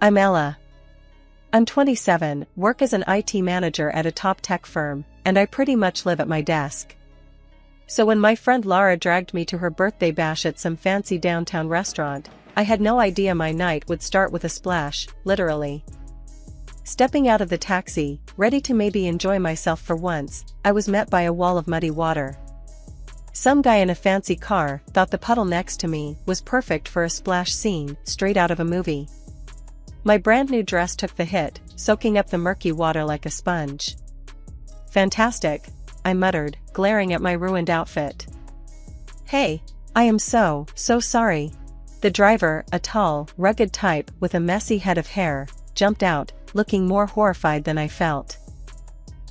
I'm Ella. I'm 27, work as an IT manager at a top tech firm, and I pretty much live at my desk. So when my friend Lara dragged me to her birthday bash at some fancy downtown restaurant, I had no idea my night would start with a splash, literally. Stepping out of the taxi, ready to maybe enjoy myself for once, I was met by a wall of muddy water. Some guy in a fancy car thought the puddle next to me was perfect for a splash scene straight out of a movie. My brand new dress took the hit, soaking up the murky water like a sponge. Fantastic, I muttered, glaring at my ruined outfit. Hey, I am so sorry. The driver, a tall, rugged type with a messy head of hair, jumped out, looking more horrified than I felt.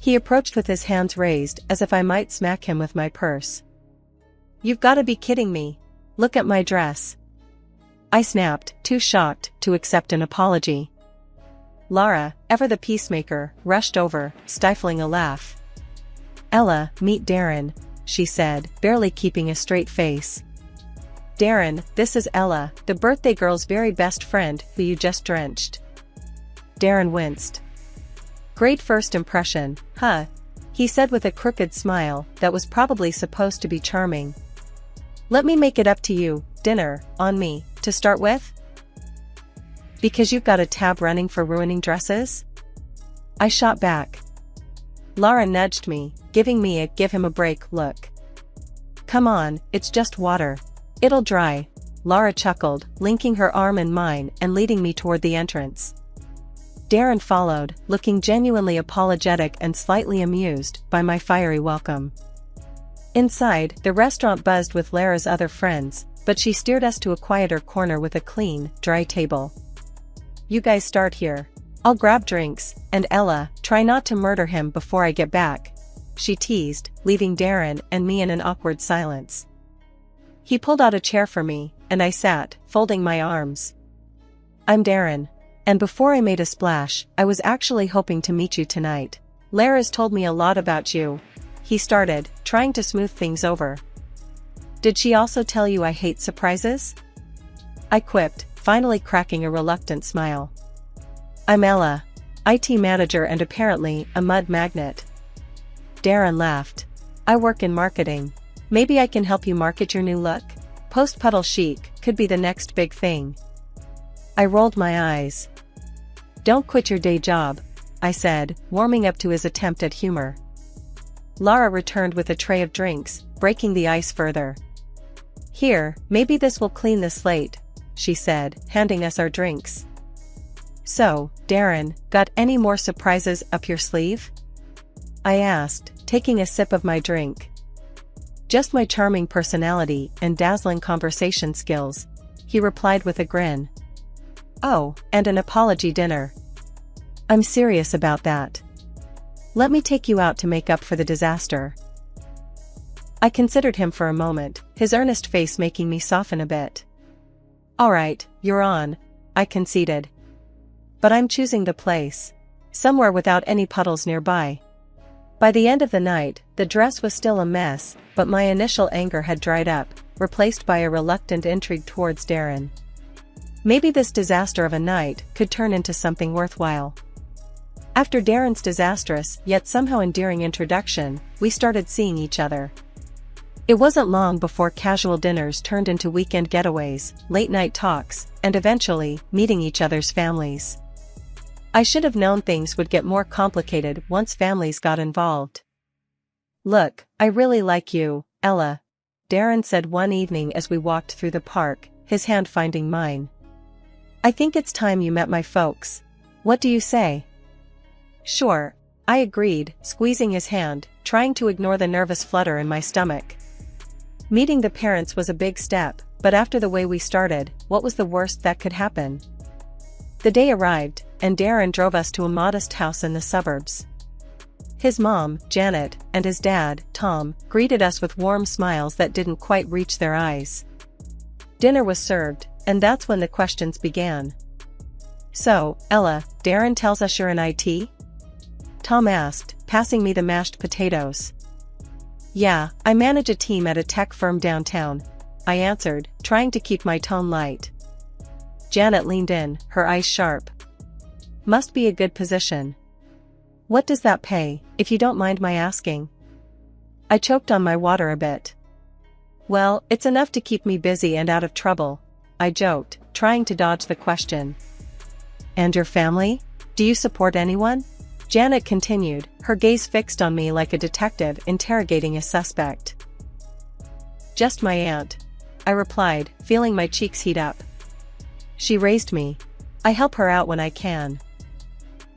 He approached with his hands raised as if I might smack him with my purse. You've gotta be kidding me. Look at my dress. I snapped, too shocked to accept an apology. Lara, ever the peacemaker, rushed over, stifling a laugh. Ella, meet Darren, she said, barely keeping a straight face. Darren, this is Ella, the birthday girl's very best friend who you just drenched. Darren winced. Great first impression, huh? He said with a crooked smile that was probably supposed to be charming. Let me make it up to you, dinner, on me, to start with? Because you've got a tab running for ruining dresses? I shot back. Lara nudged me, giving me a give him a break look. Come on, it's just water. It'll dry, Lara chuckled, linking her arm in mine and leading me toward the entrance. Darren followed, looking genuinely apologetic and slightly amused by my fiery welcome. Inside, the restaurant buzzed with Lara's other friends, but she steered us to a quieter corner with a clean, dry table. You guys start here. I'll grab drinks, and Ella, try not to murder him before I get back, she teased, leaving Darren and me in an awkward silence. He pulled out a chair for me, and I sat, folding my arms. I'm Darren. And before I made a splash, I was actually hoping to meet you tonight. Lara's told me a lot about you. He started, trying to smooth things over. Did she also tell you I hate surprises? I quipped, finally cracking a reluctant smile. I'm Ella, IT manager and apparently a mud magnet. Darren laughed. I work in marketing. Maybe I can help you market your new look? Post-puddle chic could be the next big thing. I rolled my eyes. Don't quit your day job, I said, warming up to his attempt at humor. Lara returned with a tray of drinks, breaking the ice further. Here, maybe this will clean the slate, she said, handing us our drinks. So, Darren, got any more surprises up your sleeve? I asked, taking a sip of my drink. Just my charming personality and dazzling conversation skills, he replied with a grin. Oh, and an apology dinner. I'm serious about that. Let me take you out to make up for the disaster. I considered him for a moment, his earnest face making me soften a bit. All right, you're on, I conceded. But I'm choosing the place. Somewhere without any puddles nearby. By the end of the night, the dress was still a mess, but my initial anger had dried up, replaced by a reluctant intrigue towards Darren. Maybe this disaster of a night could turn into something worthwhile. After Darren's disastrous yet somehow endearing introduction, we started seeing each other. It wasn't long before casual dinners turned into weekend getaways, late-night talks, and eventually, meeting each other's families. I should have known things would get more complicated once families got involved. Look, I really like you, Ella, Darren said one evening as we walked through the park, his hand finding mine. I think it's time you met my folks. What do you say? Sure, I agreed, squeezing his hand, trying to ignore the nervous flutter in my stomach. Meeting the parents was a big step, but after the way we started, what was the worst that could happen? The day arrived, and Darren drove us to a modest house in the suburbs. His mom, Janet, and his dad, Tom, greeted us with warm smiles that didn't quite reach their eyes. Dinner was served, and that's when the questions began. So, Ella, Darren tells us you're in IT? Tom asked, passing me the mashed potatoes. Yeah, I manage a team at a tech firm downtown, I answered, trying to keep my tone light. Janet leaned in, her eyes sharp. Must be a good position. What does that pay, if you don't mind my asking? I choked on my water a bit. Well, it's enough to keep me busy and out of trouble, I joked, trying to dodge the question. And your family? Do you support anyone? Janet continued, her gaze fixed on me like a detective interrogating a suspect. Just my aunt, I replied, feeling my cheeks heat up. She raised me. I help her out when I can.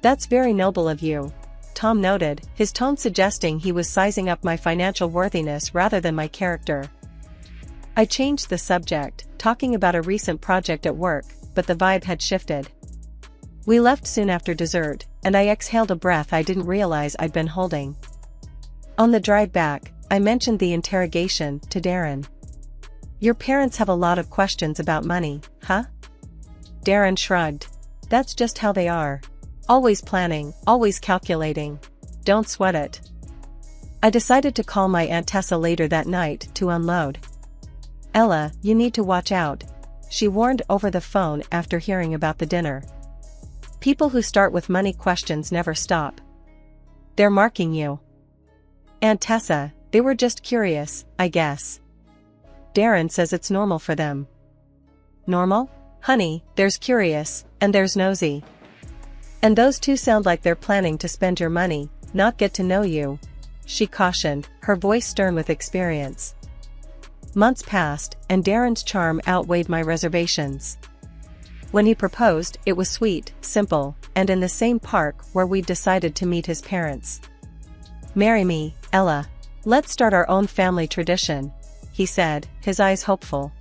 That's very noble of you, Tom noted, his tone suggesting he was sizing up my financial worthiness rather than my character. I changed the subject, talking about a recent project at work, but the vibe had shifted. We left soon after dessert, and I exhaled a breath I didn't realize I'd been holding. On the drive back, I mentioned the interrogation to Darren. Your parents have a lot of questions about money, huh? Darren shrugged. That's just how they are. Always planning, always calculating. Don't sweat it. I decided to call my Aunt Tessa later that night to unload. Ella, you need to watch out, she warned over the phone after hearing about the dinner. People who start with money questions never stop. They're marking you. Aunt Tessa, they were just curious, I guess. Darren says it's normal for them. Normal? Honey, there's curious, and there's nosy. And those two sound like they're planning to spend your money, not get to know you, she cautioned, her voice stern with experience. Months passed, and Darren's charm outweighed my reservations. When he proposed, it was sweet, simple, and in the same park where we'd decided to meet his parents. Marry me, Ella. Let's start our own family tradition, he said, his eyes hopeful.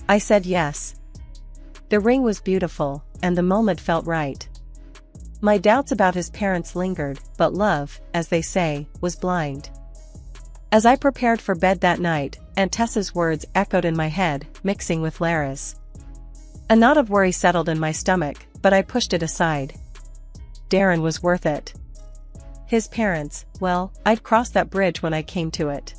I said yes. The ring was beautiful, and the moment felt right. My doubts about his parents lingered, but love, as they say, was blind. As I prepared for bed that night, Aunt Tessa's words echoed in my head, mixing with Lara's. A knot of worry settled in my stomach, but I pushed it aside. Darren was worth it. His parents, well, I'd cross that bridge when I came to it.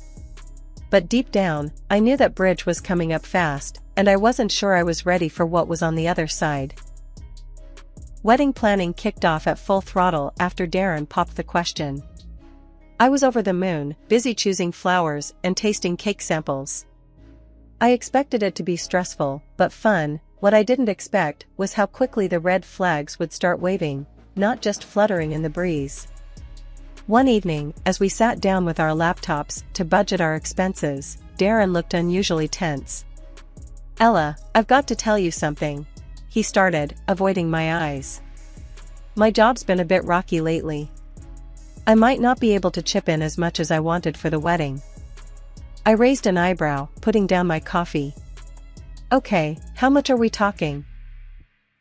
But deep down, I knew that bridge was coming up fast, and I wasn't sure I was ready for what was on the other side. Wedding planning kicked off at full throttle after Darren popped the question. I was over the moon, busy choosing flowers and tasting cake samples. I expected it to be stressful, but fun. What I didn't expect was how quickly the red flags would start waving, not just fluttering in the breeze. One evening, as we sat down with our laptops to budget our expenses, Darren looked unusually tense. Ella, I've got to tell you something, he started, avoiding my eyes. My job's been a bit rocky lately. I might not be able to chip in as much as I wanted for the wedding. I raised an eyebrow, putting down my coffee. Okay, how much are we talking?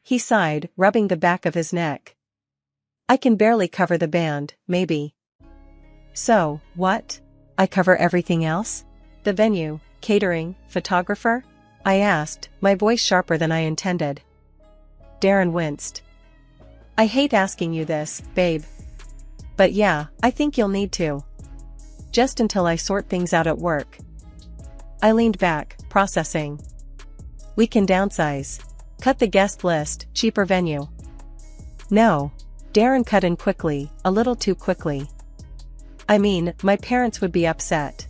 He sighed, rubbing the back of his neck. I can barely cover the band, maybe. So, what? I cover everything else? The venue, catering, photographer? I asked, my voice sharper than I intended. Darren winced. I hate asking you this, babe. But yeah, I think you'll need to. Just until I sort things out at work. I leaned back, processing. We can downsize. Cut the guest list, cheaper venue. No. Darren cut in quickly, a little too quickly. I mean, my parents would be upset.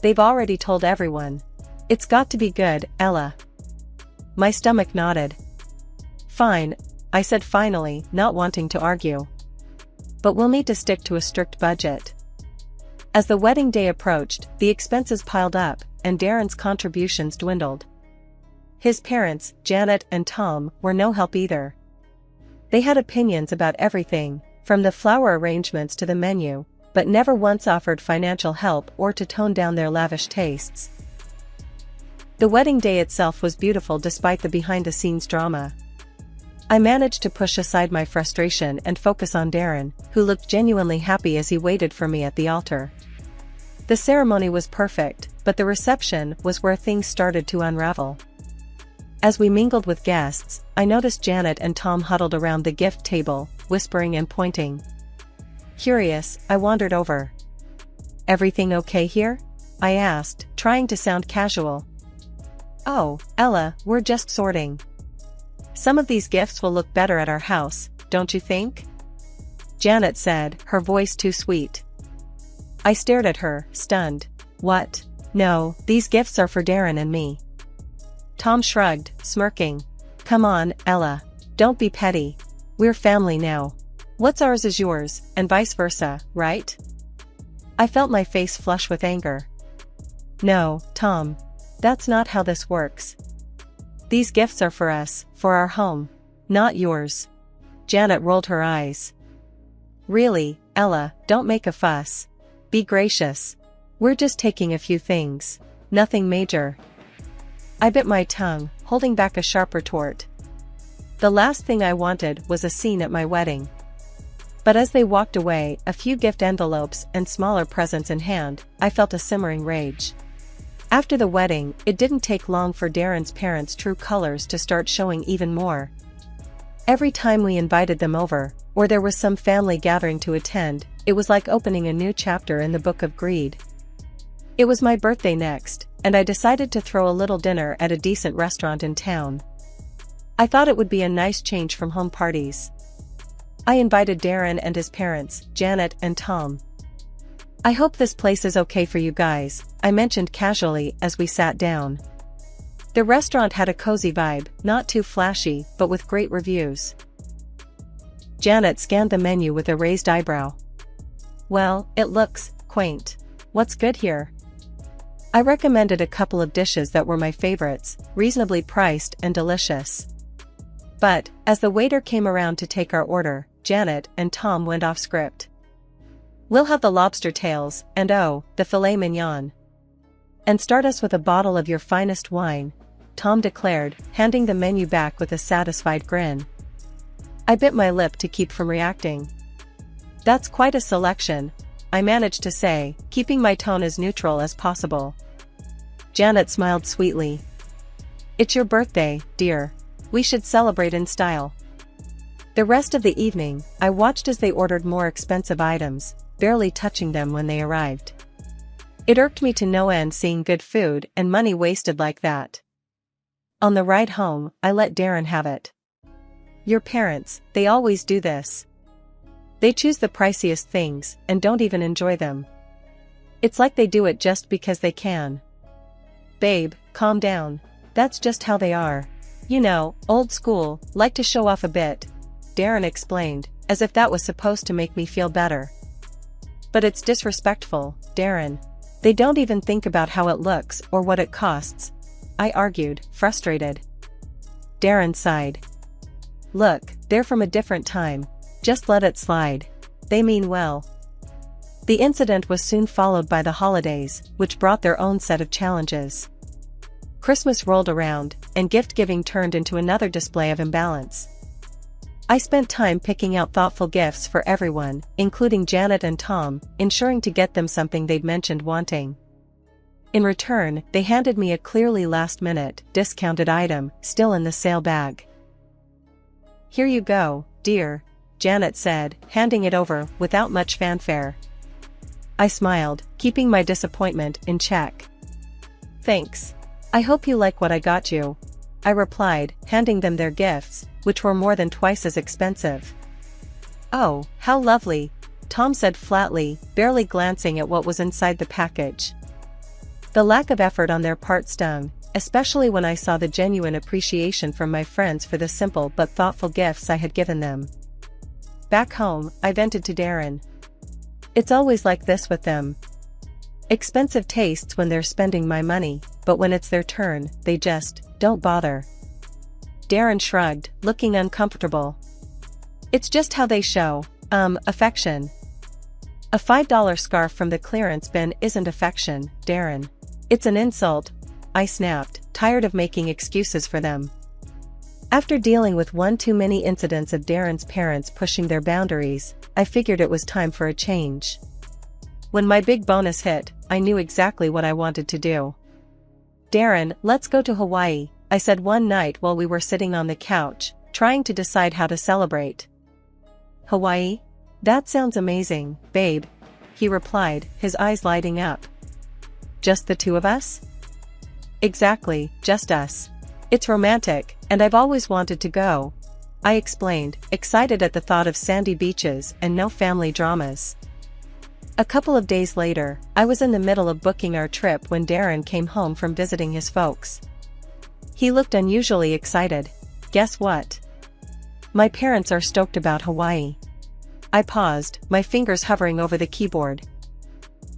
They've already told everyone. It's got to be good, Ella. My stomach nodded. Fine, I said finally, not wanting to argue. But we'll need to stick to a strict budget. As the wedding day approached, the expenses piled up, and Darren's contributions dwindled. His parents, Janet and Tom, were no help either. They had opinions about everything, from the flower arrangements to the menu, but never once offered financial help or to tone down their lavish tastes. The wedding day itself was beautiful despite the behind-the-scenes drama. I managed to push aside my frustration and focus on Darren, who looked genuinely happy as he waited for me at the altar. The ceremony was perfect, but the reception was where things started to unravel. As we mingled with guests, I noticed Janet and Tom huddled around the gift table, whispering and pointing. Curious, I wandered over. Everything okay here? I asked, trying to sound casual. Oh, Ella, we're just sorting. Some of these gifts will look better at our house, don't you think? Janet said, her voice too sweet. I stared at her, stunned. What? No, these gifts are for Darren and me. Tom shrugged, smirking. Come on, Ella. Don't be petty. We're family now. What's ours is yours, and vice versa, right? I felt my face flush with anger. No, Tom. That's not how this works. These gifts are for us, for our home. Not yours. Janet rolled her eyes. Really, Ella, don't make a fuss. Be gracious. We're just taking a few things. Nothing major. I bit my tongue, holding back a sharp retort. The last thing I wanted was a scene at my wedding. But as they walked away, a few gift envelopes and smaller presents in hand, I felt a simmering rage. After the wedding, it didn't take long for Darren's parents' true colors to start showing even more. Every time we invited them over, or there was some family gathering to attend, it was like opening a new chapter in the book of greed. It was my birthday next, and I decided to throw a little dinner at a decent restaurant in town. I thought it would be a nice change from home parties. I invited Darren and his parents, Janet and Tom. I hope this place is okay for you guys, I mentioned casually as we sat down. The restaurant had a cozy vibe, not too flashy, but with great reviews. Janet scanned the menu with a raised eyebrow. Well, it looks quaint. What's good here? I recommended a couple of dishes that were my favorites, reasonably priced and delicious. But, as the waiter came around to take our order, Janet and Tom went off script. We'll have the lobster tails, and oh, the filet mignon. And start us with a bottle of your finest wine, Tom declared, handing the menu back with a satisfied grin. I bit my lip to keep from reacting. That's quite a selection, I managed to say, keeping my tone as neutral as possible. Janet smiled sweetly. It's your birthday, dear. We should celebrate in style. The rest of the evening, I watched as they ordered more expensive items, barely touching them when they arrived. It irked me to no end seeing good food and money wasted like that. On the ride home, I let Darren have it. Your parents, they always do this. They choose the priciest things and don't even enjoy them. It's like they do it just because they can. Babe, calm down. That's just how they are. You know, old school, like to show off a bit, Darren explained, as if that was supposed to make me feel better. But it's disrespectful, Darren. They don't even think about how it looks or what it costs, I argued, frustrated. Darren sighed. Look, they're from a different time. Just let it slide. They mean well. The incident was soon followed by the holidays, which brought their own set of challenges. Christmas rolled around, and gift-giving turned into another display of imbalance. I spent time picking out thoughtful gifts for everyone, including Janet and Tom, ensuring to get them something they'd mentioned wanting. In return, they handed me a clearly last-minute, discounted item, still in the sale bag. Here you go, dear, Janet said, handing it over without much fanfare. I smiled, keeping my disappointment in check. Thanks. I hope you like what I got you, I replied, handing them their gifts, which were more than twice as expensive. Oh, how lovely, Tom said flatly, barely glancing at what was inside the package. The lack of effort on their part stung, especially when I saw the genuine appreciation from my friends for the simple but thoughtful gifts I had given them. Back home, I vented to Darren. It's always like this with them. Expensive tastes when they're spending my money, but when it's their turn, they just don't bother. Darren shrugged, looking uncomfortable. It's just how they show, affection. A $5 scarf from the clearance bin isn't affection, Darren. It's an insult, I snapped, tired of making excuses for them. After dealing with one too many incidents of Darren's parents pushing their boundaries, I figured it was time for a change. When my big bonus hit, I knew exactly what I wanted to do. Darren, let's go to Hawaii, I said one night while we were sitting on the couch, trying to decide how to celebrate. Hawaii? That sounds amazing, babe, he replied, his eyes lighting up. Just the two of us? Exactly, just us. It's romantic, and I've always wanted to go, I explained, excited at the thought of sandy beaches and no family dramas. A couple of days later, I was in the middle of booking our trip when Darren came home from visiting his folks. He looked unusually excited. Guess what? My parents are stoked about Hawaii. I paused, my fingers hovering over the keyboard.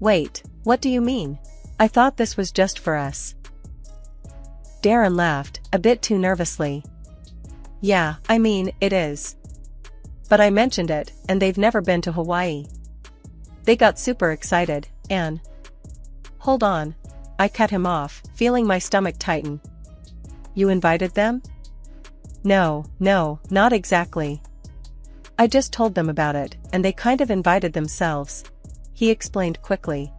Wait, what do you mean? I thought this was just for us. Darren laughed, a bit too nervously. Yeah, I mean, it is. But I mentioned it, and they've never been to Hawaii. They got super excited, and... Hold on. I cut him off, feeling my stomach tighten. You invited them? No, not exactly. I just told them about it, and they kind of invited themselves. He explained quickly.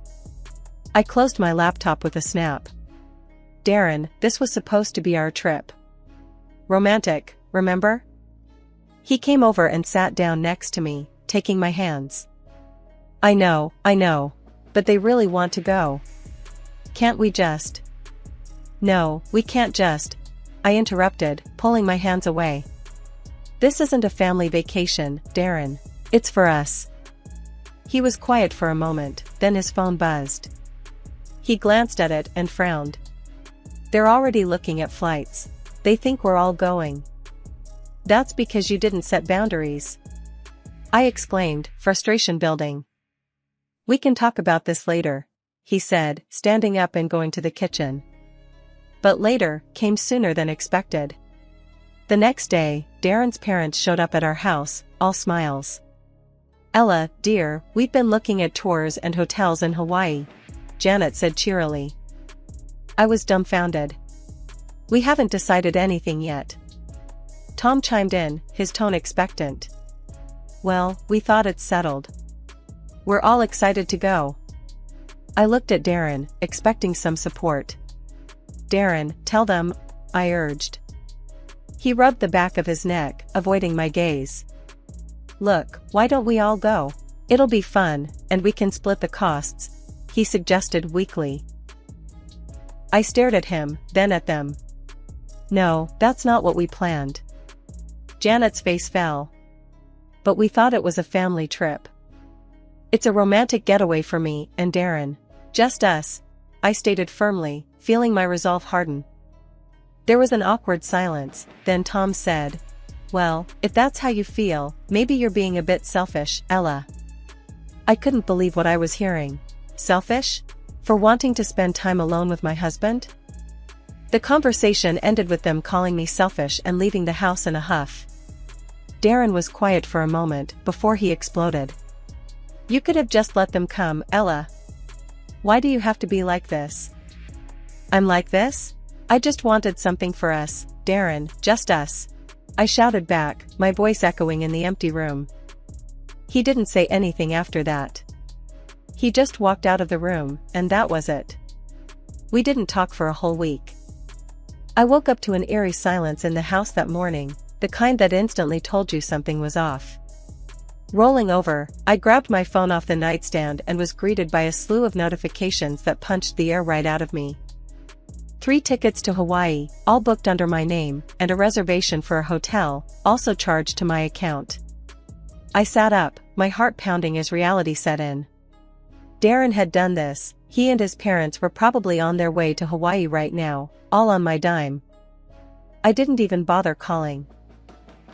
I closed my laptop with a snap. Darren, this was supposed to be our trip. Romantic, remember? He came over and sat down next to me, taking my hands. I know, but they really want to go. Can't we just... No, we can't just... I interrupted, pulling my hands away. This isn't a family vacation, Darren. It's for us. He was quiet for a moment, then his phone buzzed. He glanced at it and frowned. They're already looking at flights. They think we're all going. That's because you didn't set boundaries. I exclaimed, frustration building. We can talk about this later, he said, standing up and going to the kitchen. But later came sooner than expected. The next day, Darren's parents showed up at our house, all smiles. Ella, dear, we've been looking at tours and hotels in Hawaii, Janet said cheerily. I was dumbfounded. We haven't decided anything yet. Tom chimed in, his tone expectant. Well, we thought it's settled. We're all excited to go. I looked at Darren, expecting some support. Darren, tell them, I urged. He rubbed the back of his neck, avoiding my gaze. Look, why don't we all go? It'll be fun, and we can split the costs, he suggested weakly. I stared at him, then at them. No, that's not what we planned. Janet's face fell. But we thought it was a family trip. It's a romantic getaway for me and Darren. Just us, I stated firmly, feeling my resolve harden. There was an awkward silence, then Tom said, well, if that's how you feel, maybe you're being a bit selfish, Ella. I couldn't believe what I was hearing. Selfish? For wanting to spend time alone with my husband? The conversation ended with them calling me selfish and leaving the house in a huff. Darren was quiet for a moment before he exploded. You could have just let them come, Ella. Why do you have to be like this? I'm like this? I just wanted something for us, Darren, just us. I shouted back, my voice echoing in the empty room. He didn't say anything after that. He just walked out of the room, and that was it. We didn't talk for a whole week. I woke up to an eerie silence in the house that morning, the kind that instantly told you something was off. Rolling over, I grabbed my phone off the nightstand and was greeted by a slew of notifications that punched the air right out of me. 3 tickets to Hawaii, all booked under my name, and a reservation for a hotel, also charged to my account. I sat up, my heart pounding as reality set in. Darren had done this, he and his parents were probably on their way to Hawaii right now, all on my dime. I didn't even bother calling.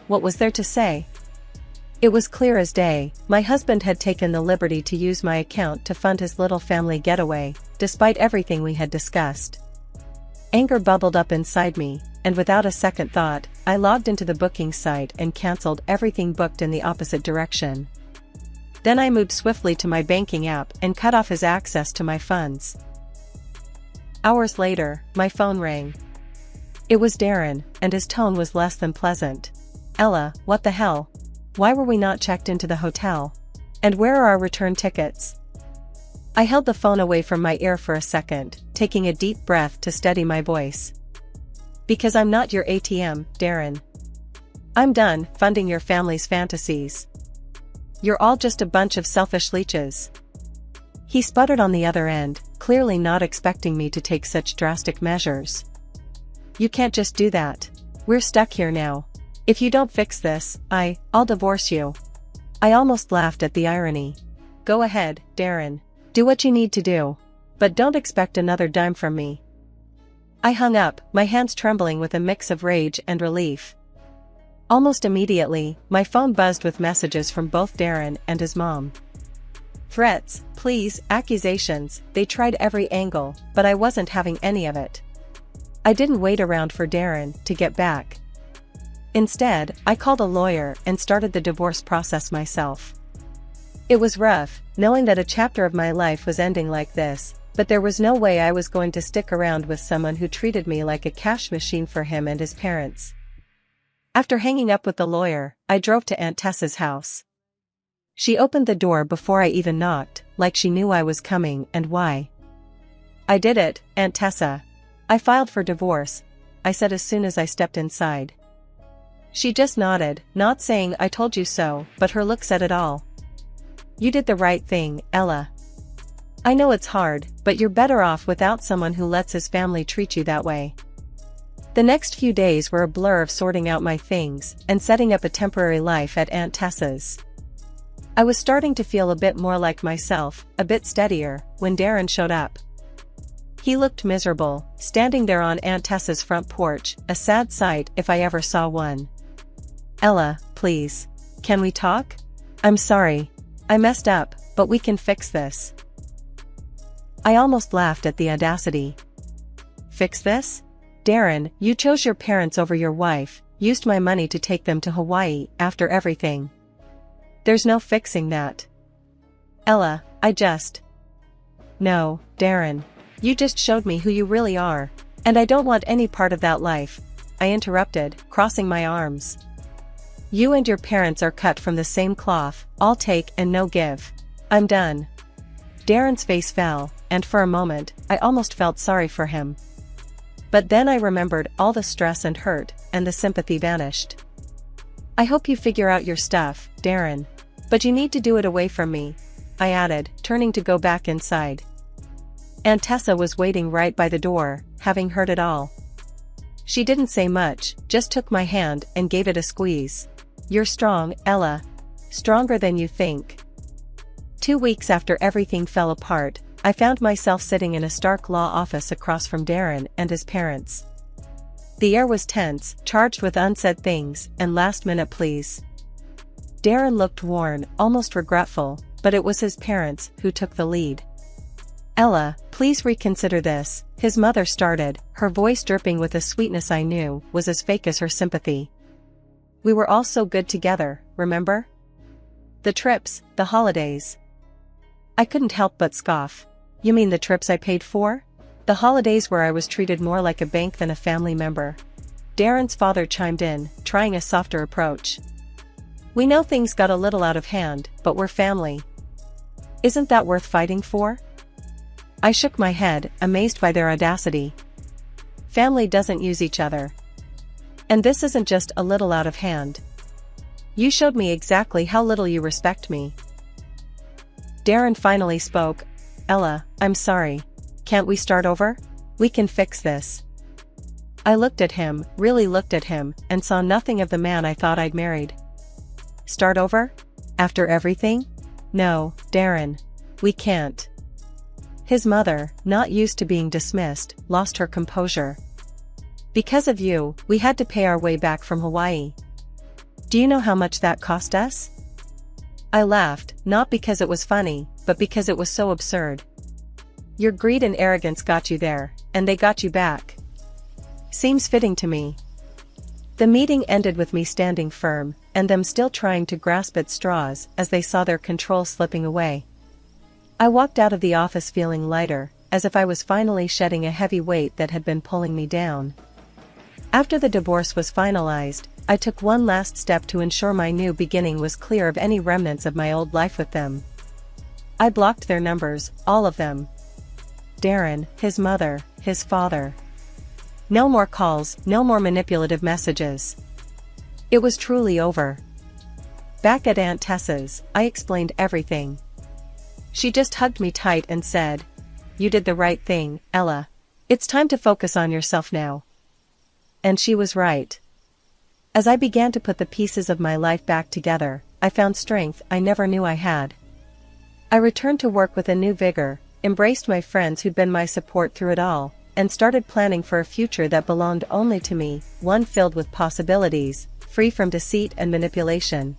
What was there to say? It was clear as day, my husband had taken the liberty to use my account to fund his little family getaway, despite everything we had discussed. Anger bubbled up inside me, and without a second thought, I logged into the booking site and cancelled everything booked in the opposite direction. Then I moved swiftly to my banking app and cut off his access to my funds. Hours later, my phone rang. It was Darren, and his tone was less than pleasant. Ella, what the hell? Why were we not checked into the hotel? And where are our return tickets? I held the phone away from my ear for a second, taking a deep breath to steady my voice. Because I'm not your ATM, Darren. I'm done funding your family's fantasies. You're all just a bunch of selfish leeches. He sputtered on the other end, clearly not expecting me to take such drastic measures. You can't just do that. We're stuck here now. If you don't fix this, I'll divorce you. I almost laughed at the irony. Go ahead, Darren. Do what you need to do. But don't expect another dime from me. I hung up, my hands trembling with a mix of rage and relief. Almost immediately, my phone buzzed with messages from both Darren and his mom. Threats, pleas, accusations, they tried every angle, but I wasn't having any of it. I didn't wait around for Darren to get back. Instead, I called a lawyer and started the divorce process myself. It was rough, knowing that a chapter of my life was ending like this, but there was no way I was going to stick around with someone who treated me like a cash machine for him and his parents. After hanging up with the lawyer, I drove to Aunt Tessa's house. She opened the door before I even knocked, like she knew I was coming and why. I did it, Aunt Tessa. I filed for divorce, I said as soon as I stepped inside. She just nodded, not saying I told you so, but her look said it all. You did the right thing, Ella. I know it's hard, but you're better off without someone who lets his family treat you that way. The next few days were a blur of sorting out my things and setting up a temporary life at Aunt Tessa's. I was starting to feel a bit more like myself, a bit steadier, when Darren showed up. He looked miserable, standing there on Aunt Tessa's front porch, a sad sight if I ever saw one. Ella, please. Can we talk? I'm sorry. I messed up, but we can fix this. I almost laughed at the audacity. Fix this? Darren, you chose your parents over your wife, used my money to take them to Hawaii after everything. There's no fixing that. Ella, No, Darren. You just showed me who you really are, and I don't want any part of that life, I interrupted, crossing my arms. You and your parents are cut from the same cloth, all take and no give. I'm done. Darren's face fell, and for a moment, I almost felt sorry for him. But then I remembered all the stress and hurt, and the sympathy vanished. I hope you figure out your stuff, Darren. But you need to do it away from me, I added, turning to go back inside. Aunt Tessa was waiting right by the door, having heard it all. She didn't say much, just took my hand and gave it a squeeze. You're strong, Ella. Stronger than you think. 2 weeks after everything fell apart, I found myself sitting in a Stark law office across from Darren and his parents. The air was tense, charged with unsaid things and last-minute pleas. Darren looked worn, almost regretful, but it was his parents who took the lead. Ella, please reconsider this, his mother started, her voice dripping with a sweetness I knew was as fake as her sympathy. We were all so good together, remember? The trips, the holidays. I couldn't help but scoff. You mean the trips I paid for? The holidays where I was treated more like a bank than a family member. Darren's father chimed in, trying a softer approach. We know things got a little out of hand, but we're family. Isn't that worth fighting for? I shook my head, amazed by their audacity. Family doesn't use each other. And this isn't just a little out of hand. You showed me exactly how little you respect me. Darren finally spoke. Ella, I'm sorry. Can't we start over? We can fix this. I looked at him, really looked at him, and saw nothing of the man I thought I'd married. Start over? After everything? No, Darren. We can't. His mother, not used to being dismissed, lost her composure. Because of you, we had to pay our way back from Hawaii. Do you know how much that cost us? I laughed, not because it was funny, but because it was so absurd. Your greed and arrogance got you there, and they got you back. Seems fitting to me. The meeting ended with me standing firm, and them still trying to grasp at straws as they saw their control slipping away. I walked out of the office feeling lighter, as if I was finally shedding a heavy weight that had been pulling me down. After the divorce was finalized, I took one last step to ensure my new beginning was clear of any remnants of my old life with them. I blocked their numbers, all of them. Darren, his mother, his father. No more calls, no more manipulative messages. It was truly over. Back at Aunt Tessa's, I explained everything. She just hugged me tight and said, "You did the right thing, Ella. It's time to focus on yourself now." And she was right. As I began to put the pieces of my life back together, I found strength I never knew I had. I returned to work with a new vigor, embraced my friends who'd been my support through it all, and started planning for a future that belonged only to me, one filled with possibilities, free from deceit and manipulation.